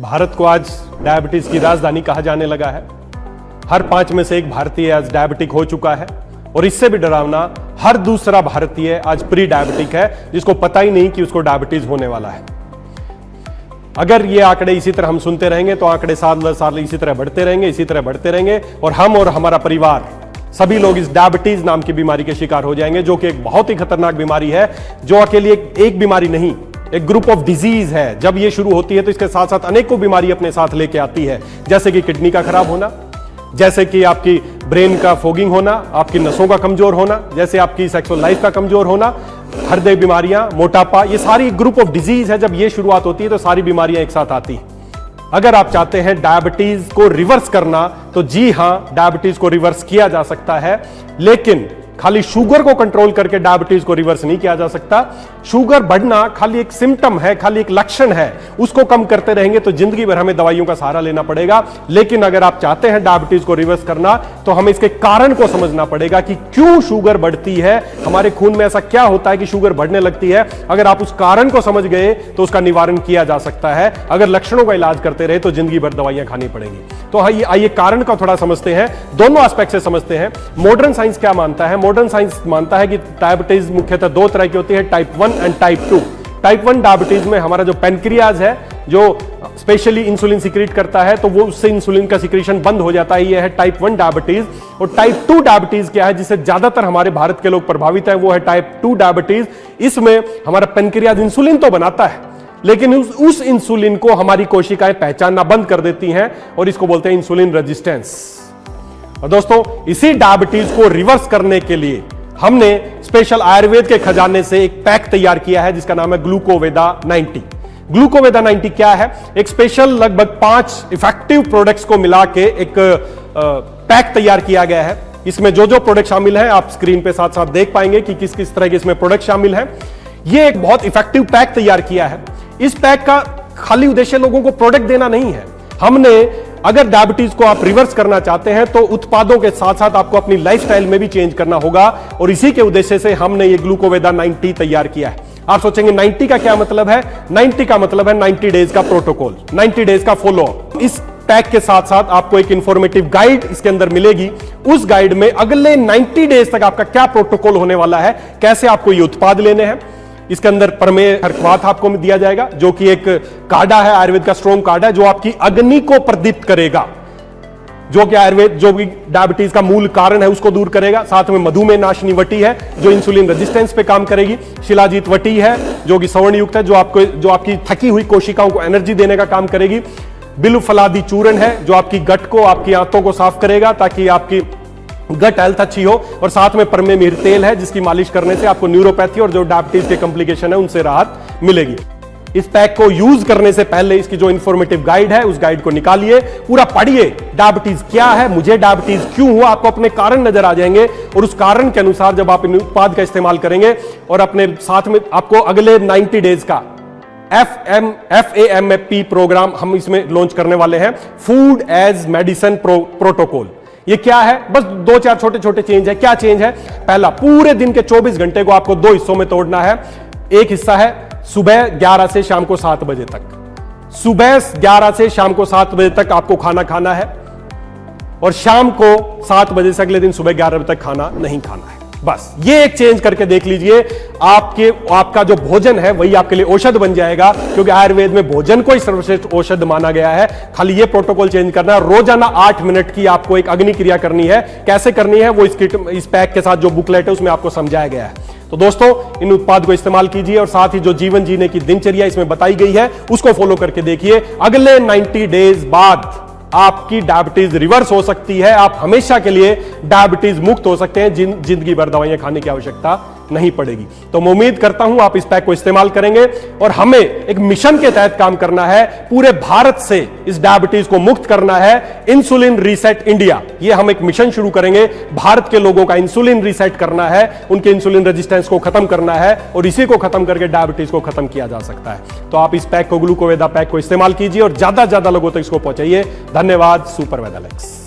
भारत को आज डायबिटीज की राजधानी कहा जाने लगा है। हर 5 में से एक भारतीय आज डायबिटिक हो चुका है और इससे भी डरावना हर दूसरा भारतीय आज प्री डायबिटिक है, जिसको पता ही नहीं कि उसको डायबिटीज होने वाला है। अगर ये आंकड़े इसी तरह हम सुनते रहेंगे तो आंकड़े साल साल इसी तरह बढ़ते रहेंगे और हम और हमारा परिवार सभी लोग इस डायबिटीज नाम की बीमारी के शिकार हो जाएंगे, जो कि एक बहुत ही खतरनाक बीमारी है, जो अकेली एक बीमारी नहीं, एक ग्रुप ऑफ डिजीज है। जब ये शुरू होती है तो इसके साथ साथ अनेकों बीमारी अपने साथ लेके आती है, जैसे कि किडनी का खराब होना, जैसे कि आपकी ब्रेन का फोगिंग होना, आपकी नसों का कमजोर होना, जैसे आपकी सेक्सुअल लाइफ का कमजोर होना, हृदय बीमारियां, मोटापा, ये सारी ग्रुप ऑफ डिजीज है। जब ये शुरुआत होती है तो सारी बीमारियां एक साथ आती हैं। अगर आप चाहते हैं डायबिटीज को रिवर्स करना तो जी हां, डायबिटीज को रिवर्स किया जा सकता है, लेकिन खाली शुगर को कंट्रोल करके डायबिटीज को रिवर्स नहीं किया जा सकता। शुगर बढ़ना खाली एक सिम्टम है, खाली एक लक्षण है, उसको कम करते रहेंगे तो जिंदगी भर हमें दवाइयों का सहारा लेना पड़ेगा। लेकिन अगर आप चाहते हैं डायबिटीज को रिवर्स करना तो हमें इसके कारण को समझना पड़ेगा कि क्यों शुगर बढ़ती है, हमारे खून में ऐसा क्या होता है कि शुगर बढ़ने लगती है। अगर आप उस कारण को समझ गए तो उसका निवारण किया जा सकता है। अगर लक्षणों का इलाज करते रहे तो जिंदगी भर दवाइयां खानी पड़ेंगी। तो आइए कारण का थोड़ा समझते हैं, दोनों एस्पेक्ट से समझते हैं। मॉडर्न साइंस क्या मानता है? मॉडर्न साइंस मानता है कि डायबिटीज मुख्यतः 2 तरह की होती है, type 1 and type 2। Type 1 diabetes में हमारा जो पेनक्रियाज है, जो स्पेशली इंसुलिन सिक्रीट करता है, तो वो उससे इंसुलिन का सिक्रीशन बंद हो जाता है, ये है टाइप 1 डायबिटीज। और टाइप 2 डायबिटीज क्या है, जिससे ज्यादातर हमारे भारत के लोग प्रभावित है, वो है टाइप 2 डायबिटीज। इसमें हमारा पेनक्रियाज इंसुलिन तो बनाता है, लेकिन उस इंसुलिन को हमारी कोशिकाएं पहचानना बंद कर देती हैं और इसको बोलते हैं इंसुलिन रेजिस्टेंस। और दोस्तों, इसी डायबिटीज को रिवर्स करने के लिए हमने स्पेशल आयुर्वेद के खजाने से एक पैक तैयार किया है, जिसका नाम है ग्लूकोवेदा 90। ग्लूकोवेदा 90 क्या है? एक स्पेशल लगभग 5 इफेक्टिव प्रोडक्ट्स को मिला के एक पैक तैयार किया गया है। इसमें जो जो प्रोडक्ट शामिल है आप स्क्रीन पे साथ साथ देख पाएंगे कि किस किस तरह के इसमें प्रोडक्ट शामिल है। ये एक बहुत इफेक्टिव पैक तैयार किया है। इस पैक का खाली उद्देश्य लोगों को प्रोडक्ट देना नहीं है। हमने अगर डायबिटीज को आप रिवर्स करना चाहते हैं तो उत्पादों के साथ साथ आपको अपनी लाइफस्टाइल में भी चेंज करना होगा, और इसी के उद्देश्य से हमने ये ग्लूकोवेदा 90 तैयार किया है। आप सोचेंगे 90 का क्या मतलब है? 90 का मतलब है 90 डेज का प्रोटोकॉल, 90 डेज का फॉलो। इस पैक के साथ साथ आपको एक इंफॉर्मेटिव गाइड इसके अंदर मिलेगी। उस गाइड में अगले 90 डेज तक आपका क्या प्रोटोकॉल होने वाला है, कैसे आपको ये उत्पाद लेने हैं। इसके अंदर प्रमेय खरक्वाथ आपको दिया जाएगा, जो कि एक काढ़ा है, आयुर्वेद का स्ट्रॉन्ग काढ़ा है, जो आपकी अग्नि को प्रदीप्त करेगा, जो कि आयुर्वेद जो भी डायबिटीज का मूल कारण है उसको दूर करेगा। साथ में मधुमेह नाशनी वटी है, जो इंसुलिन रेजिस्टेंस पे काम करेगी। शिलाजीत वटी है, जो कि सवर्ण युक्त है, जो आपकी थकी हुई कोशिकाओं को एनर्जी देने का काम करेगी। बिल्व फलादी चूर्ण है, जो आपकी गट को, आपकी आंतों को साफ करेगा ताकि आपकी गट हेल्थ अच्छी हो। और साथ में परमे मिहिर तेल है, जिसकी मालिश करने से आपको न्यूरोपैथी और जो डायबिटीज के कॉम्प्लिकेशन है उनसे राहत मिलेगी। इस पैक को यूज करने से पहले इसकी जो इंफॉर्मेटिव गाइड है उस गाइड को निकालिए, पूरा पढ़िए। डायबिटीज क्या है, मुझे डायबिटीज क्यों हुआ, आपको अपने कारण नजर आ जाएंगे, और उस कारण के अनुसार जब आप इन उत्पाद का इस्तेमाल करेंगे और अपने साथ में आपको अगले 90 डेज का FAMP प्रोग्राम हम इसमें लॉन्च करने वाले हैं, फूड एज मेडिसिन प्रोटोकॉल। ये क्या है? बस 2-4 छोटे छोटे चेंज है। क्या चेंज है? पहला, पूरे दिन के 24 घंटे को आपको 2 हिस्सों में तोड़ना है। एक हिस्सा है सुबह 11 से शाम को 7 बजे तक। सुबह 11 से शाम को 7 बजे तक आपको खाना खाना है, और शाम को 7 बजे से अगले दिन सुबह 11 बजे तक खाना नहीं खाना है। बस ये एक चेंज करके देख लीजिए, आपका जो भोजन है वही आपके लिए औषध बन जाएगा, क्योंकि आयुर्वेद में भोजन को ही सर्वश्रेष्ठ औषध माना गया है। खाली ये प्रोटोकॉल चेंज करना है। रोजाना 8 मिनट की आपको एक अग्नि क्रिया करनी है। कैसे करनी है वो इस पैक के साथ जो बुकलेट है उसमें आपको समझाया गया है। तो दोस्तों, इन उत्पाद को इस्तेमाल कीजिए और साथ ही जो जीवन जीने की दिनचर्या इसमें बताई गई है उसको फॉलो करके देखिए। अगले 90 डेज बाद आपकी डायबिटीज रिवर्स हो सकती है। आप हमेशा के लिए डायबिटीज मुक्त हो सकते हैं, जिंदगी भर दवाइयां खाने की आवश्यकता नहीं पड़ेगी। तो मैं उम्मीद करता हूं आप इस पैक को इस्तेमाल करेंगे, और हमें एक मिशन के तहत काम करना है। पूरे भारत से इस डायबिटीज को मुक्त करना है। इंसुलिन रीसेट इंडिया, ये हम एक मिशन शुरू करेंगे। भारत के लोगों का इंसुलिन रीसेट करना है, उनके इंसुलिन रेजिस्टेंस को खत्म करना है, और इसी को खत्म करके डायबिटीज को खत्म किया जा सकता है। तो आप इस पैक को, ग्लूकोवेदा पैक को इस्तेमाल कीजिए और ज्यादा से ज्यादा लोगों तक इसको पहुंचाइए। धन्यवाद। सुपर वेदालेक्स।